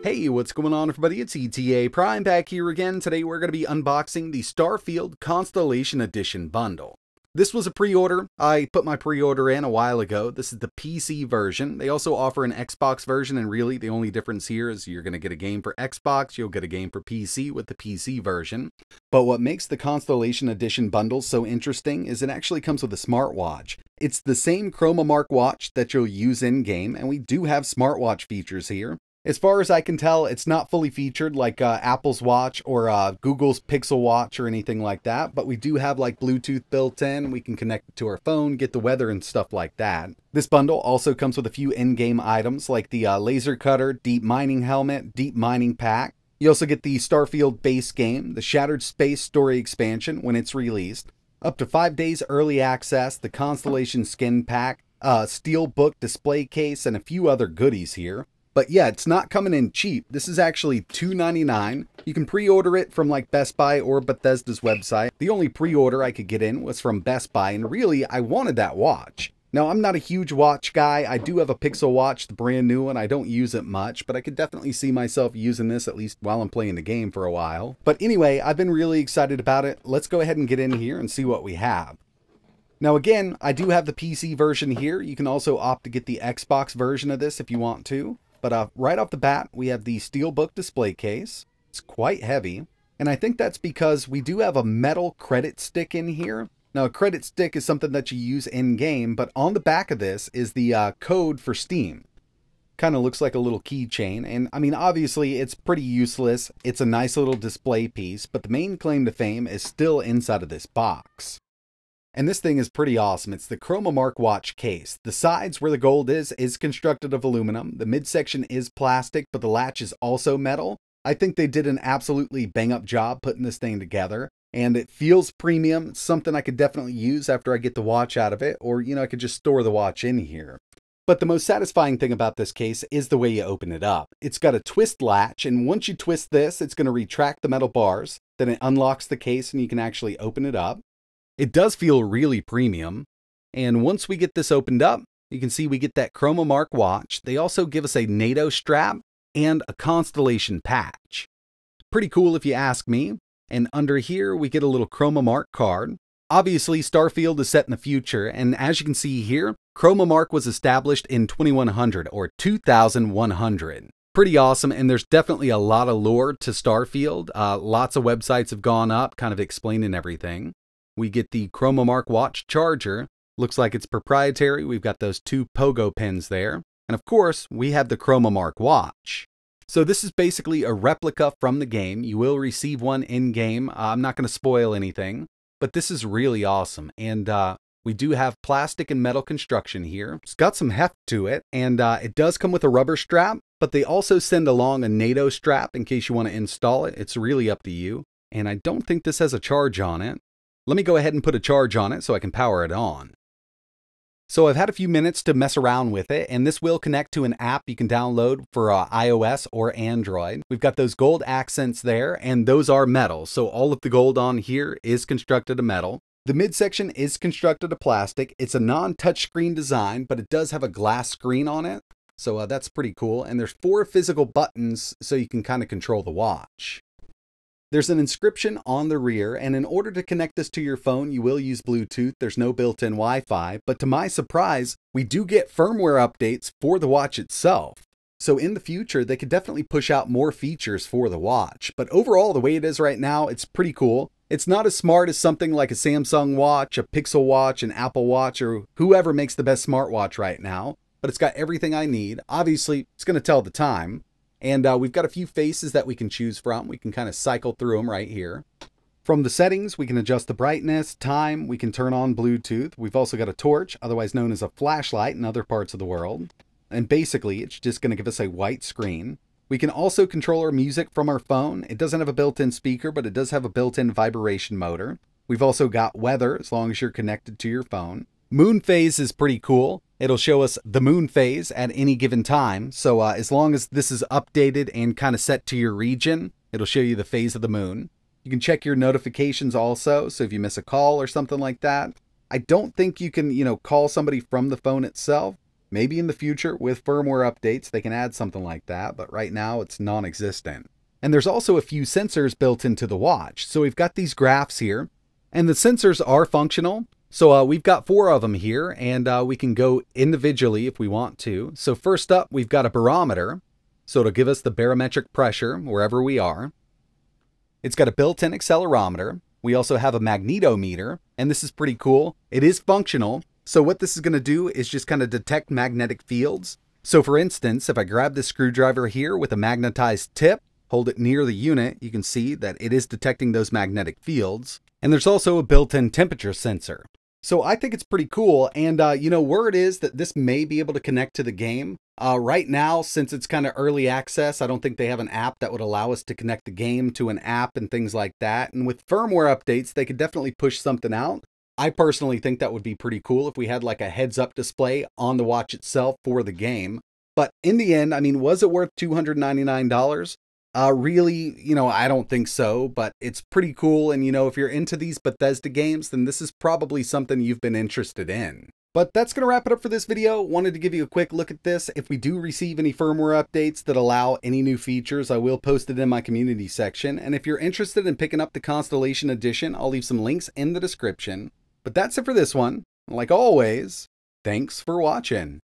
Hey, what's going on everybody? It's ETAPRIME back here again. Today we're going to be unboxing the Starfield Constellation Edition bundle. This was a pre-order. I put my pre-order in a while ago. This is the PC version. They also offer an Xbox version, and really the only difference here is you're going to get a game for Xbox, you'll get a game for PC with the PC version. But what makes the Constellation Edition bundle so interesting is it actually comes with a smartwatch. It's the same Chronomark watch that you'll use in-game, and we do have smartwatch features here. As far as I can tell, it's not fully featured like Apple's watch or Google's Pixel watch or anything like that, but we do have like Bluetooth built in. We can connect it to our phone, get the weather and stuff like that. This bundle also comes with a few in-game items like the laser cutter, deep mining helmet, deep mining pack. You also get the Starfield base game, the Shattered Space story expansion when it's released, up to 5 days early access, the Constellation skin pack, steelbook display case, and a few other goodies here. But yeah, it's not coming in cheap. This is actually $2.99. You can pre-order it from like Best Buy or Bethesda's website. The only pre-order I could get in was from Best Buy, and really, I wanted that watch. Now, I'm not a huge watch guy. I do have a Pixel watch, the brand new one. I don't use it much, but I could definitely see myself using this at least while I'm playing the game for a while. But anyway, I've been really excited about it. Let's go ahead and get in here and see what we have. Now again, I do have the PC version here. You can also opt to get the Xbox version of this if you want to. But right off the bat, we have the steelbook display case. It's quite heavy. And I think that's because we do have a metal credit stick in here. Now, a credit stick is something that you use in-game, but on the back of this is the code for Steam. Kind of looks like a little keychain. And I mean, obviously, it's pretty useless. It's a nice little display piece, but the main claim to fame is still inside of this box. And this thing is pretty awesome. It's the Chronomark watch case. The sides where the gold is constructed of aluminum. The midsection is plastic, but the latch is also metal. I think they did an absolutely bang-up job putting this thing together. And it feels premium. It's something I could definitely use after I get the watch out of it. Or, you know, I could just store the watch in here. But the most satisfying thing about this case is the way you open it up. It's got a twist latch, and once you twist this, it's going to retract the metal bars. Then it unlocks the case and you can actually open it up. It does feel really premium, and once we get this opened up, you can see we get that Chronomark watch. They also give us a NATO strap and a Constellation patch. Pretty cool if you ask me. And under here, we get a little Chronomark card. Obviously, Starfield is set in the future, and as you can see here, Chronomark was established in 2100 or 2100. Pretty awesome, and there's definitely a lot of lore to Starfield. Lots of websites have gone up, kind of explaining everything. We get the Chronomark watch charger. Looks like it's proprietary. We've got those 2 pogo pins there. And of course, we have the Chronomark watch. So this is basically a replica from the game. You will receive one in-game. I'm not going to spoil anything, but this is really awesome. And we do have plastic and metal construction here. It's got some heft to it, and it does come with a rubber strap, but they also send along a NATO strap in case you want to install it. It's really up to you. And I don't think this has a charge on it. Let me go ahead and put a charge on it so I can power it on. So I've had a few minutes to mess around with it, and this will connect to an app you can download for iOS or Android. We've got those gold accents there, and those are metal. So all of the gold on here is constructed of metal. The midsection is constructed of plastic. It's a non-touchscreen design, but it does have a glass screen on it. So that's pretty cool. And there's 4 physical buttons so you can kind of control the watch. There's an inscription on the rear, and in order to connect this to your phone, you will use Bluetooth. There's no built-in Wi-Fi, but to my surprise, we do get firmware updates for the watch itself. So in the future, they could definitely push out more features for the watch. But overall, the way it is right now, it's pretty cool. It's not as smart as something like a Samsung watch, a Pixel watch, an Apple watch, or whoever makes the best smartwatch right now, but it's got everything I need. Obviously, it's going to tell the time. And we've got a few faces that we can choose from. We can kind of cycle through them right here. From the settings, we can adjust the brightness, time, we can turn on Bluetooth. We've also got a torch, otherwise known as a flashlight in other parts of the world. And basically, it's just going to give us a white screen. We can also control our music from our phone. It doesn't have a built-in speaker, but it does have a built-in vibration motor. We've also got weather, as long as you're connected to your phone. Moon phase is pretty cool. It'll show us the moon phase at any given time. So as long as this is updated and kind of set to your region, it'll show you the phase of the moon. You can check your notifications also. So if you miss a call or something like that, I don't think you can, call somebody from the phone itself, Maybe in the future with firmware updates they can add something like that, but right now it's non-existent. And there's also a few sensors built into the watch. So we've got these graphs here, and the sensors are functional. So we've got 4 of them here, and we can go individually if we want to. So first up, we've got a barometer. So it'll give us the barometric pressure wherever we are. It's got a built-in accelerometer. We also have a magnetometer, and this is pretty cool. It is functional. So what this is going to do is just kind of detect magnetic fields. So for instance, if I grab this screwdriver here with a magnetized tip, hold it near the unit, you can see that it is detecting those magnetic fields. And there's also a built-in temperature sensor. So I think it's pretty cool, and word is that this may be able to connect to the game. Right now, since it's kind of early access, I don't think they have an app that would allow us to connect the game to an app and things like that. And with firmware updates, they could definitely push something out. I personally think that would be pretty cool if we had like a heads-up display on the watch itself for the game. But in the end, I mean, was it worth $299? Really, I don't think so, but it's pretty cool. And, if you're into these Bethesda games, then this is probably something you've been interested in. But that's going to wrap it up for this video. Wanted to give you a quick look at this. If we do receive any firmware updates that allow any new features, I will post it in my community section. And if you're interested in picking up the Constellation Edition, I'll leave some links in the description. But that's it for this one. Like always, thanks for watching.